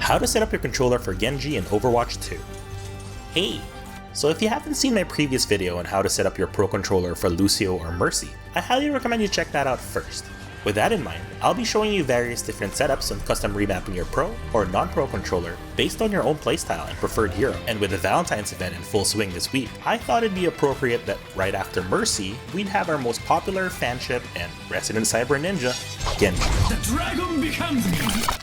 How to set up your controller for Genji in Overwatch 2. Hey! So if you haven't seen my previous video on how to set up your Pro Controller for Lucio or Mercy, I highly recommend you check that out first. With that in mind, I'll be showing you various different setups on custom remapping your Pro or non-Pro controller based on your own playstyle and preferred hero. And with the Valentine's event in full swing this week, I thought it'd be appropriate that right after Mercy, we'd have our most popular fanship and resident cyber ninja, Genji. The dragon becomes me!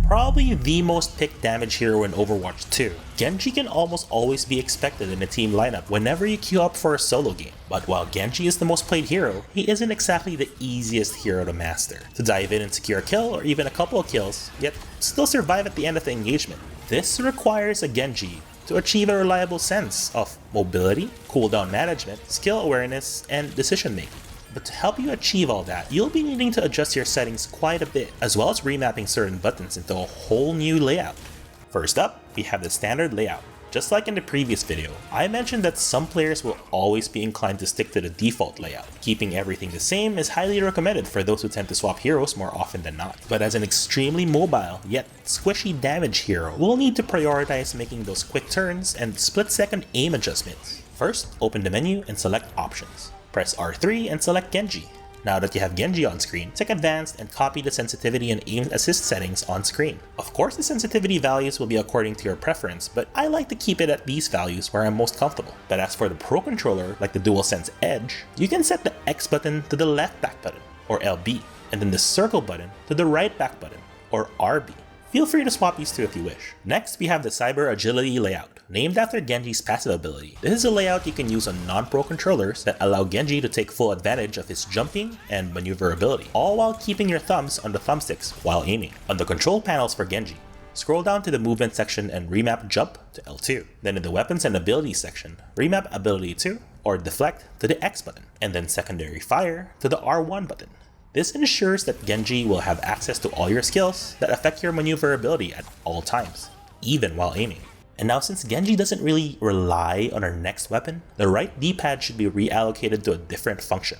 Probably the most picked damage hero in Overwatch 2, Genji can almost always be expected in a team lineup whenever you queue up for a solo game. But while Genji is the most played hero, he isn't exactly the easiest hero to master, to dive in and secure a kill or even a couple of kills, yet still survive at the end of the engagement. This requires a Genji to achieve a reliable sense of mobility, cooldown management, skill awareness, and decision making. But to help you achieve all that, you'll be needing to adjust your settings quite a bit, as well as remapping certain buttons into a whole new layout. First up, we have the standard layout. Just like in the previous video, I mentioned that some players will always be inclined to stick to the default layout. Keeping everything the same is highly recommended for those who tend to swap heroes more often than not. But as an extremely mobile, yet squishy damage hero, we'll need to prioritize making those quick turns and split-second aim adjustments. First, open the menu and select Options. Press R3 and select Genji. Now that you have Genji on screen, check Advanced and copy the sensitivity and aim assist settings on screen. Of course, the sensitivity values will be according to your preference, but I like to keep it at these values where I'm most comfortable. But as for the Pro Controller, like the DualSense Edge, you can set the X button to the left back button, or LB, and then the circle button to the right back button, or RB. Feel free to swap these two if you wish. Next, we have the Cyber Agility Layout, named after Genji's passive ability. This is a layout you can use on non-pro controllers that allow Genji to take full advantage of his jumping and maneuverability, all while keeping your thumbs on the thumbsticks while aiming. On the control panels for Genji, scroll down to the movement section and remap jump to L2. Then in the weapons and abilities section, remap ability 2 or deflect to the X button, and then secondary fire to the R1 button. This ensures that Genji will have access to all your skills that affect your maneuverability at all times, even while aiming. And now since Genji doesn't really rely on our next weapon, the right D-pad should be reallocated to a different function.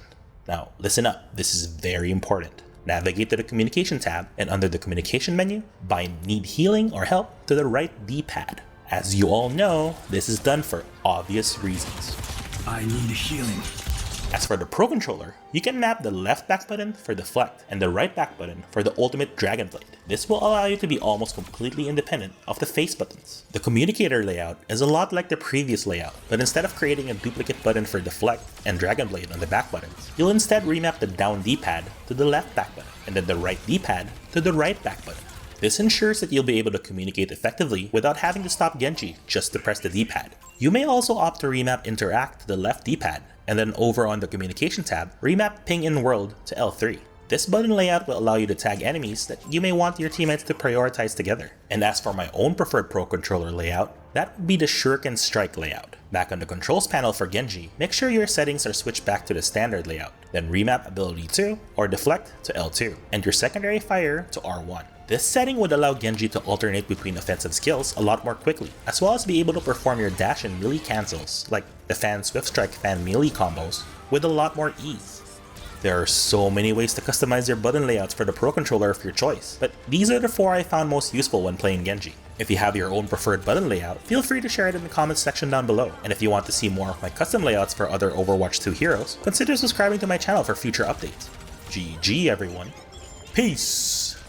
Now listen up, this is very important. Navigate to the Communication tab, and under the Communication menu, bind Need Healing or Help to the right D-pad. As you all know, this is done for obvious reasons. I need healing. As for the Pro Controller, you can map the left back button for Deflect and the right back button for the ultimate Dragon Blade. This will allow you to be almost completely independent of the face buttons. The Communicator Layout is a lot like the previous layout, but instead of creating a duplicate button for Deflect and Dragon Blade on the back buttons, you'll instead remap the down D-pad to the left back button, and then the right D-pad to the right back button. This ensures that you'll be able to communicate effectively without having to stop Genji just to press the D-pad. You may also opt to remap Interact to the left D-pad, and then over on the Communication tab, remap Ping in World to L3. This button layout will allow you to tag enemies that you may want your teammates to prioritize together. And as for my own preferred Pro Controller layout, that would be the Shuriken Strike layout. Back on the controls panel for Genji, make sure your settings are switched back to the standard layout, then remap ability 2 or deflect to L2, and your secondary fire to R1. This setting would allow Genji to alternate between offensive skills a lot more quickly, as well as be able to perform your dash and melee cancels, like the Fan Swift Strike Fan melee combos, with a lot more ease. There are so many ways to customize your button layouts for the Pro Controller of your choice, but these are the 4 I found most useful when playing Genji. If you have your own preferred button layout, feel free to share it in the comments section down below. And if you want to see more of my custom layouts for other Overwatch 2 heroes, consider subscribing to my channel for future updates. GG everyone. Peace!